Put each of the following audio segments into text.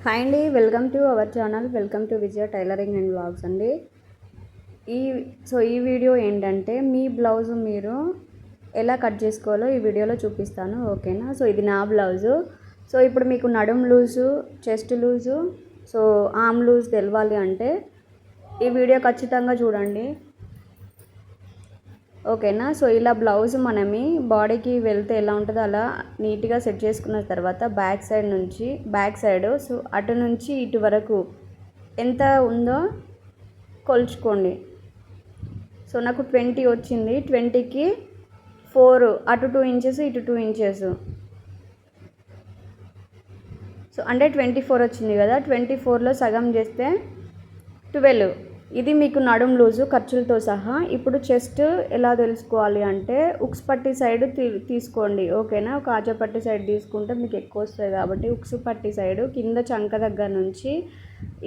Hi అండి, welcome to our channel. Welcome to Vijaya tailoring and vlogs అండి. ఈ video ఏంటంటే మీ బ్లౌజ్ మీరు ఎలా కట్ చేసుకోవాలో ఈ వీడియోలో చూపిస్తాను, ఓకేనా. ఇది నా బ్లౌజు. ఇప్పుడు మీకు నడుం loose, chest loose, arm loose తెలవాలి అంటే ఈ వీడియో ఖచ్చితంగా చూడండి, ఓకేనా. ఇలా బ్లౌజ్ మనమి బాడీకి వెళ్తే ఎలా ఉంటుందో అలా నీట్గా సెట్ చేసుకున్న తర్వాత బ్యాక్ సైడ్ అటు నుంచి ఇటు వరకు ఎంత ఉందో కొలుచుకోండి. నాకు 20 వచ్చింది. 20కి 4, అటు 2 ఇంచెస్ ఇటు 2 ఇంచెస్. అంటే 24 వచ్చింది కదా. 24లో సగం చేస్తే 12. ఇది మీకు నడుం లూజు ఖర్చులతో సహా. ఇప్పుడు చెస్ట్ ఎలా తెలుసుకోవాలి అంటే ఉక్స్ పట్టి సైడ్ తీసుకోండి, ఓకేనా. కాజా పట్టి సైడ్ తీసుకుంటే మీకు ఎక్కువ వస్తుంది కాబట్టి ఉక్స్ పట్టి సైడు కింద చంక దగ్గర నుంచి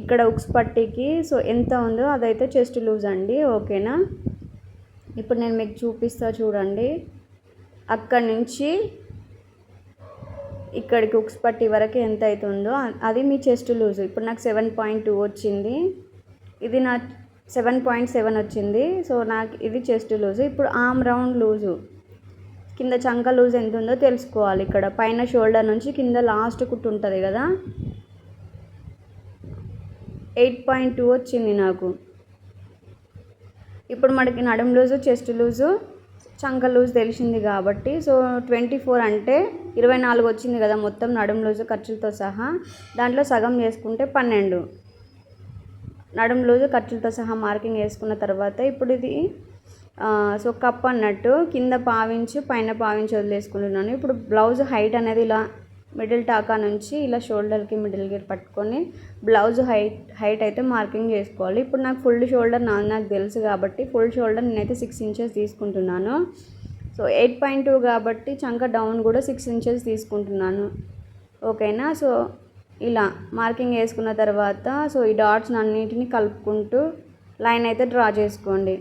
ఇక్కడ ఉక్స్ పట్టికి ఎంత ఉందో అదైతే చెస్ట్ లూజ్ అండి, ఓకేనా. ఇప్పుడు నేను మీకు చూపిస్తా చూడండి. అక్కడి నుంచి ఇక్కడికి ఉక్స్ పట్టి వరకు ఎంత అవుతుందో అది మీ చెస్ట్ లూజ్. ఇప్పుడు నాకు 7.2 వచ్చింది, ఇది నా 7.7 వచ్చింది. నాకు ఇది చెస్ట్ లూజు. ఇప్పుడు ఆర్మ్ రౌండ్ లూజు, కింద చంక లూజ్ ఎంత ఉందో తెలుసుకోవాలి. ఇక్కడ పైన షోల్డర్ నుంచి కింద లాస్ట్ కుట్టు ఉంటుంది కదా, 8.2 వచ్చింది నాకు. ఇప్పుడు మనకి నడుం లూజు, చెస్ట్ లూజు, చంక లూజ్ తెలిసింది కాబట్టి 24 అంటే 24 వచ్చింది కదా మొత్తం నడుం లూజు ఖర్చులతో సహా. దాంట్లో సగం చేసుకుంటే 12 నడుం లూజు ఖర్చులతో సహా మార్కింగ్ వేసుకున్న తర్వాత ఇప్పుడు ఇది కప్ అన్నట్టు కింద పావించు పైన పావించు వదిలేసుకుంటున్నాను. ఇప్పుడు బ్లౌజ్ హైట్ అనేది ఇలా మిడిల్ టాకా నుంచి ఇలా షోల్డర్కి మిడిల్ గేర్ పట్టుకొని బ్లౌజ్ హైట్ అయితే మార్కింగ్ చేసుకోవాలి. ఇప్పుడు నాకు ఫుల్ షోల్డర్ నాకు తెలుసు కాబట్టి ఫుల్ షోల్డర్ నేనైతే 6 ఇంచెస్ తీసుకుంటున్నాను. 8.2 కాబట్టి చంక డౌన్ కూడా 6 ఇంచెస్ తీసుకుంటున్నాను, ఓకేనా. ఇలా మార్కింగ్ వేసుకున్న తర్వాత ఈ డాట్స్ అన్నిటిని కలుపుకుంటూ లైన్ అయితే డ్రా చేసుకోండి.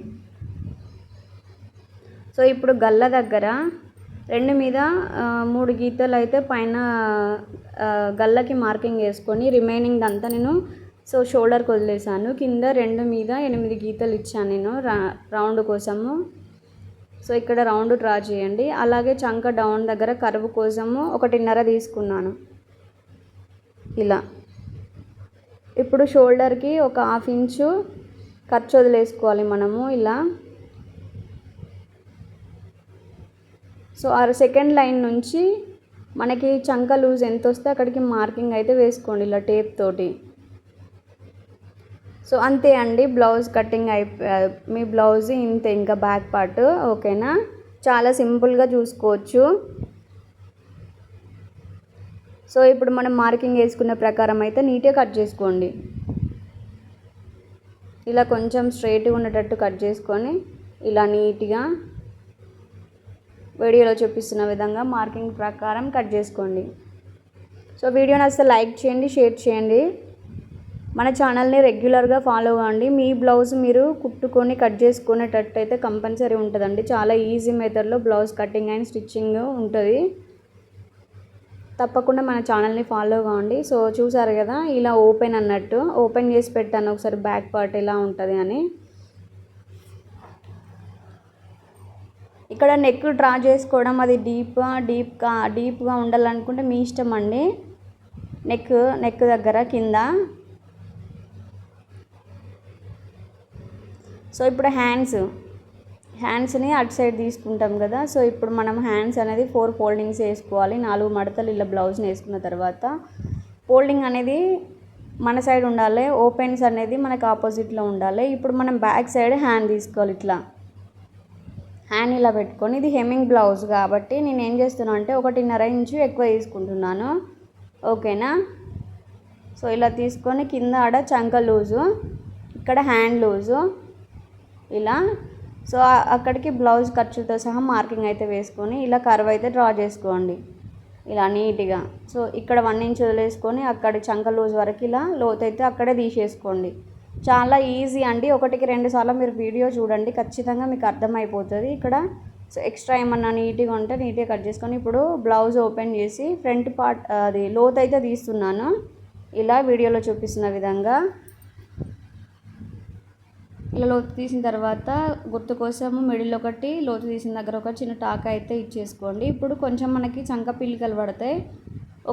ఇప్పుడు గల్ల దగ్గర 2 మీద 3 గీతలు అయితే పైన గల్లకి మార్కింగ్ వేసుకొని రిమైనింగ్ అంతా నేను షోల్డర్కి వదిలేసాను. కింద 2 మీద 8 గీతలు ఇచ్చాను నేను రౌండ్ కోసము. ఇక్కడ రౌండ్ డ్రా చేయండి. అలాగే చంక డౌన్ దగ్గర కర్వ్ కోసము 1.5 తీసుకున్నాను ఇలా. ఇప్పుడు షోల్డర్కి ఒక 1/2 ఇంచు ఖర్చు వదిలేసుకోవాలి మనము ఇలా. సెకండ్ లైన్ నుంచి మనకి చంక లూజ్ ఎంత వస్తే అక్కడికి మార్కింగ్ అయితే వేసుకోండి ఇలా టేప్ తోటి. అంతే అండి, బ్లౌజ్ కటింగ్ మీ బ్లౌజ్ ఇంతే, ఇంకా బ్యాక్ పార్ట్, ఓకేనా. చాలా సింపుల్గా చూసుకోవచ్చు. ఇప్పుడు మనం మార్కింగ్ వేసుకున్న ప్రకారం అయితే నీట్గా కట్ చేసుకోండి. ఇలా కొంచెం స్ట్రైట్గా ఉండేటట్టు కట్ చేసుకొని ఇలా నీట్గా వీడియోలో చూపిస్తున్న విధంగా మార్కింగ్ ప్రకారం కట్ చేసుకోండి. వీడియోని అసలు లైక్ చేయండి, షేర్ చేయండి. మన ఛానల్ని రెగ్యులర్గా ఫాలో అవ్వండి. మీ బ్లౌజ్ మీరు కుట్టుకొని కట్ చేసుకునేటట్టు అయితే కంపల్సరీ ఉంటుందండి. చాలా ఈజీ మెథడ్లో బ్లౌజ్ కటింగ్ అండ్ స్టిచ్చింగ్ ఉంటుంది. తప్పకుండా మన ఛానల్ని ఫాలో కావండి. చూసారు కదా, ఇలా ఓపెన్ అన్నట్టు ఓపెన్ చేసి పెట్టాను ఒకసారి బ్యాక్ పార్ట్ ఎలా ఉంటుంది అని. ఇక్కడ నెక్ డ్రా చేసుకోవడం అది డీప్గా ఉండాలనుకుంటే మీ ఇష్టం అండి. నెక్ దగ్గర కింద. ఇప్పుడు హ్యాండ్స్ని అటు సైడ్ తీసుకుంటాం కదా. ఇప్పుడు మనం హ్యాండ్స్ అనేది 4 ఫోల్డింగ్స్ వేసుకోవాలి. 4 మడతలు ఇలా బ్లౌజ్ని వేసుకున్న తర్వాత ఫోల్డింగ్ అనేది మన సైడ్ ఉండాలి, ఓపెన్స్ అనేది మనకు ఆపోజిట్లో ఉండాలి. ఇప్పుడు మనం బ్యాక్ సైడ్ హ్యాండ్ తీసుకోవాలి. ఇట్లా హ్యాండ్ ఇలా పెట్టుకొని, ఇది హెమ్మింగ్ బ్లౌజ్ కాబట్టి నేను ఏం చేస్తున్నాను అంటే 1.5 ఇంచు ఎక్కువ తీసుకుంటున్నాను, ఓకేనా. ఇలా తీసుకొని కింద ఆడ చంక లూజు, ఇక్కడ హ్యాండ్ లూజు ఇలా. అక్కడికి బ్లౌజ్ ఖర్చులతో సహా మార్కింగ్ అయితే వేసుకొని ఇలా కర్వ్ అయితే డ్రా చేసుకోండి ఇలా నీట్గా. ఇక్కడ 1 ఇంచ్ వదిలేసుకొని అక్కడ చంక లూజ్ వరకు ఇలా లోతు అయితే అక్కడే తీసేసుకోండి. చాలా ఈజీ అండి. 1కి 2 సార్లు మీరు వీడియో చూడండి, ఖచ్చితంగా మీకు అర్థమైపోతుంది. ఇక్కడ ఎక్స్ట్రా ఏమన్నా నీట్గా ఉంటే నీట్గా కట్ చేసుకొని ఇప్పుడు బ్లౌజ్ ఓపెన్ చేసి ఫ్రంట్ పార్ట్ అది లోతు అయితే తీస్తున్నాను. ఇలా వీడియోలో చూపిస్తున్న విధంగా ఇలా లోతు తీసిన తర్వాత గుర్తు కోసము మిడిల్ ఒకటి, లోతు తీసిన దగ్గర ఒక చిన్న టాకా అయితే ఇచ్చేసుకోండి. ఇప్పుడు కొంచెం మనకి చంక పిల్లికలు పడతాయి,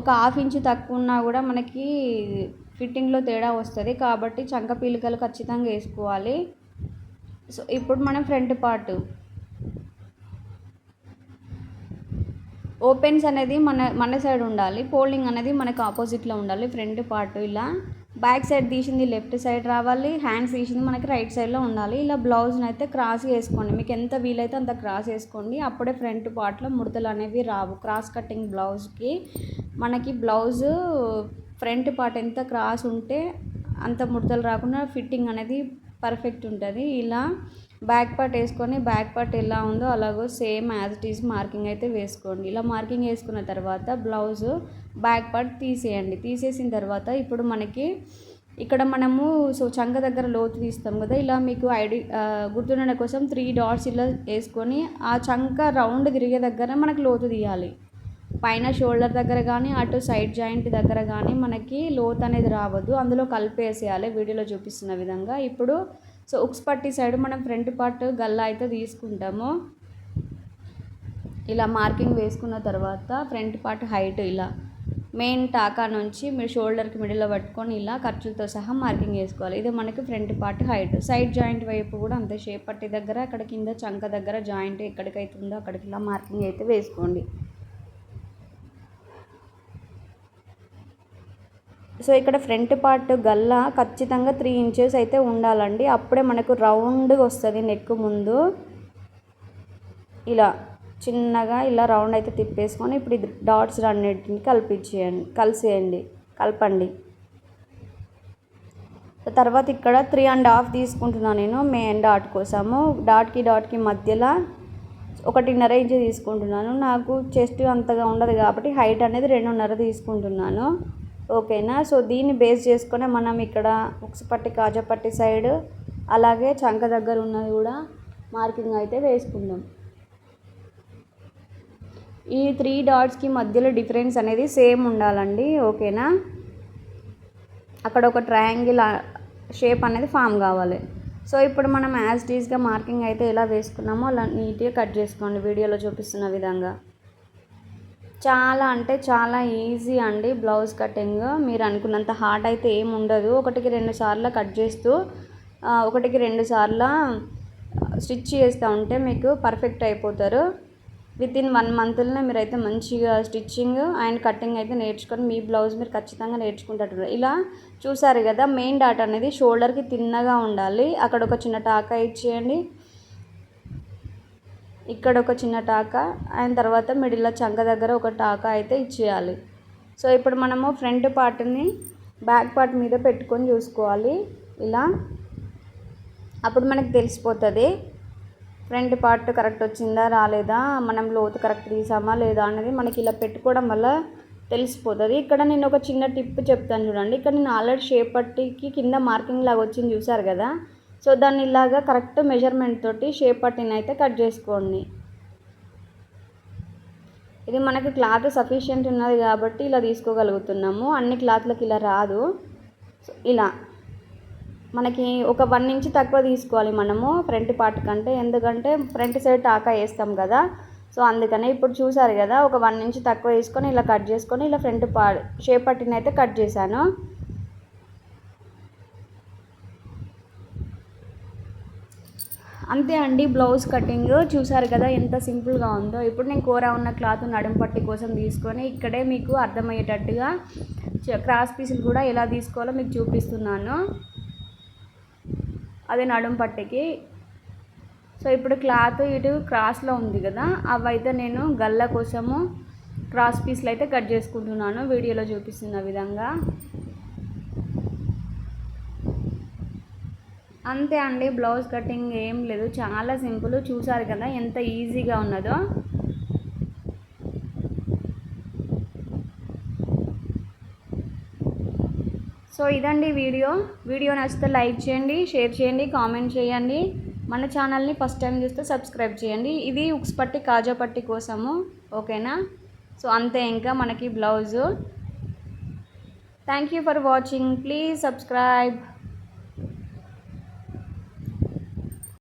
ఒక 1/2 ఇంచు తక్కువ ఉన్నా కూడా మనకి ఫిట్టింగ్లో తేడా వస్తుంది, కాబట్టి చంక పిల్లికలు ఖచ్చితంగా వేసుకోవాలి. సో ఇప్పుడు మనం ఫ్రంట్ పార్ట్ ఓపెన్స్ అనేది మన సైడ్ ఉండాలి, ఫోల్డింగ్ అనేది మనకు ఆపోజిట్లో ఉండాలి. ఫ్రంట్ పార్ట్ ఇలా బ్యాక్ సైడ్ తీసింది లెఫ్ట్ సైడ్ రావాలి, హ్యాండ్స్ తీసింది మనకి రైట్ సైడ్లో ఉండాలి. ఇలా బ్లౌజ్ని అయితే క్రాస్ వేసుకోండి, మీకు ఎంత వీలైతే అంత క్రాస్ వేసుకోండి, అప్పుడే ఫ్రంట్ పార్ట్లో ముడతలు అనేవి రావు. క్రాస్ కటింగ్ బ్లౌజ్కి మనకి బ్లౌజు ఫ్రంట్ పార్ట్ ఎంత క్రాస్ ఉంటే అంత ముడతలు రాకుండా ఫిట్టింగ్ అనేది పర్ఫెక్ట్ ఉంటుంది. ఇలా బ్యాక్ పార్ట్ వేసుకొని బ్యాక్ పార్ట్ ఎలా ఉందో అలాగో same as it is marking అయితే వేసుకోండి. ఇలా మార్కింగ్ వేసుకున్న తర్వాత బ్లౌజ్ బ్యాక్ పార్ట్ తీసేయండి. తీసేసిన తర్వాత ఇప్పుడు మనకి ఇక్కడ మనము చంక దగ్గర లోతు తీస్తాం కదా, ఇలా మీకు గుర్తుండడం కోసం 3 డాట్స్ ఇలా వేసుకొని ఆ చంక రౌండ్ తిరిగే దగ్గర మనకు లోతు తీయాలి. పైన షోల్డర్ దగ్గర కానీ అటు సైడ్ జాయింట్ దగ్గర కానీ మనకి లోతు అనేది రావద్దు, అందులో కలిపేసేయాలి వీడియోలో చూపిస్తున్న విధంగా. ఇప్పుడు ఉక్స్ పట్టి సైడ్ మనం ఫ్రంట్ పార్ట్ గల్లా అయితే తీసుకుంటాము. ఇలా మార్కింగ్ వేసుకున్న తర్వాత ఫ్రంట్ పార్ట్ హైట్ ఇలా మెయిన్ టాకా నుంచి మీరు షోల్డర్కి మిడిల్లో పట్టుకొని ఇలా ఖర్చులతో సహా మార్కింగ్ వేసుకోవాలి. ఇది మనకి front part height. Side joint వైపు కూడా అంతే, షేప్ పట్టి దగ్గర అక్కడ కింద చంక దగ్గర జాయింట్ ఎక్కడికైతే ఉందో అక్కడికి ఇలా మార్కింగ్ అయితే వేసుకోండి. సో ఇక్కడ ఫ్రంట్ పార్ట్ గల్లా ఖచ్చితంగా 3 ఇంచెస్ అయితే ఉండాలండి, అప్పుడే మనకు రౌండ్గా వస్తుంది నెక్ ముందు. ఇలా చిన్నగా ఇలా రౌండ్ అయితే తిప్పేసుకొని ఇప్పుడు ఇది డాట్స్ అన్నిటిని కలపండి. తర్వాత ఇక్కడ 3.5 తీసుకుంటున్నాను నేను మెయిన్ డాట్ కోసము. డాట్కి మధ్యలో 1.5 ఇంచ్ తీసుకుంటున్నాను. నాకు చెస్ట్ అంతగా ఉండదు కాబట్టి హైట్ అనేది 2.5 తీసుకుంటున్నాను. ఓకేనా. సో దీన్ని బేస్ చేసుకొని మనం ఇక్కడ ఉక్స్ పట్టి కాజా పట్టి సైడ్ అలాగే చంక దగ్గర ఉన్నది కూడా మార్కింగ్ అయితే వేసుకుందాం. ఈ 3 డాట్స్కి మధ్యలో డిఫరెన్స్ అనేది సేమ్ ఉండాలండి. ఓకేనా. అక్కడ ఒక ట్రయాంగిల్ షేప్ అనేది ఫామ్ కావాలి. సో ఇప్పుడు మనం యాజ్ ఇట్ ఈస్గా మార్కింగ్ అయితే ఎలా వేసుకున్నామో అలా నీట్గా కట్ చేసుకోండి వీడియోలో చూపిస్తున్న విధంగా. చాలా అంటే చాలా ఈజీ అండి బ్లౌజ్ కటింగ్, మీరు అనుకున్నంత హార్డ్ అయితే ఏమి ఉండదు. 1-2 సార్లు కట్ చేస్తూ 1-2 సార్లు స్టిచ్ చేస్తూ ఉంటే మీకు పర్ఫెక్ట్ అయిపోతారు. వితిన్ 1 మంత్లోనే మీరైతే మంచిగా స్టిచ్చింగ్ అండ్ కటింగ్ అయితే నేర్చుకొని మీ బ్లౌజ్ మీరు ఖచ్చితంగా నేర్చుకుంటారు. ఇలా చూసారు కదా, మెయిన్ డాట్ అనేది షోల్డర్కి తిన్నగా ఉండాలి. అక్కడ ఒక చిన్న టాకా ఇచ్చేయండి, ఇక్కడ ఒక చిన్న టాకా, అండ్ తర్వాత మిడిల్లో చంక దగ్గర ఒక టాకా అయితే ఇచ్చేయాలి. సో ఇప్పుడు మనము ఫ్రంట్ పార్ట్ని బ్యాక్ పార్ట్ మీద పెట్టుకొని చూసుకోవాలి ఇలా, అప్పుడు మనకు తెలిసిపోతుంది ఫ్రంట్ పార్ట్ కరెక్ట్ వచ్చిందా రాలేదా, మనం లోతు కరెక్ట్ తీసామా లేదా అనేది మనకి ఇలా పెట్టుకోవడం వల్ల తెలిసిపోతుంది. ఇక్కడ నేను ఒక చిన్న టిప్ చెప్తాను చూడండి. ఇక్కడ నేను ఆల్రెడీ షేప్ పట్టికి కింద మార్కింగ్ లాగా వచ్చింది చూసారు కదా, సో దాన్ని ఇలాగా కరెక్ట్ మెజర్మెంట్ తోటి షేప్ పట్టిని అయితే కట్ చేసుకోండి. ఇది మనకి క్లాత్ సఫిషియెంట్ ఉన్నది కాబట్టి ఇలా తీసుకోగలుగుతున్నాము, అన్ని క్లాత్లకు ఇలా రాదు. సో ఇలా మనకి ఒక 1 ఇంచ్ తక్కువ తీసుకోవాలి మనము ఫ్రంట్ పార్ట్ కంటే, ఎందుకంటే ఫ్రంట్ సైడ్ టాకా వేస్తాం కదా. సో అందుకనే ఇప్పుడు చూసారు కదా, ఒక 1 ఇంచ్ తక్కువ తీసుకొని ఇలా కట్ చేసుకొని ఇలా ఫ్రంట్ పార్ట్ షేప్ పట్టిని అయితే కట్ చేశాను. అంతే అండి బ్లౌజ్ కటింగ్. చూసారు కదా ఎంత సింపుల్గా ఉందో. ఇప్పుడు నేను కూర ఉన్న క్లాత్ నడుం పట్టి కోసం తీసుకొని ఇక్కడే మీకు అర్థమయ్యేటట్టుగా క్రాస్ పీసులు కూడా ఎలా తీసుకోవాలో మీకు చూపిస్తున్నాను, అది నడుం పట్టికి. సో ఇప్పుడు క్లాత్ ఇటు క్రాస్లో ఉంది కదా, అవైతే నేను గల్ల కోసము క్రాస్ పీస్లు అయితే కట్ చేసుకుంటున్నాను వీడియోలో చూపిస్తున్న విధంగా. అంతే అండి బ్లౌజ్ కటింగ్, ఏం లేదు, చాలా సింపుల్. చూసారు కదా ఎంత ఈజీగా ఉన్నదో. సో ఇదండి వీడియో నచ్చితే లైక్ చేయండి, షేర్ చేయండి, కామెంట్ చేయండి. మన ఛానల్ని ఫస్ట్ టైం చూస్తే సబ్స్క్రైబ్ చేయండి. ఇది ఉక్స్ పట్టి కాజా పట్టి కోసము. ఓకేనా. సో అంతే ఇంకా మనకి blouse. Thank you for watching. Please subscribe.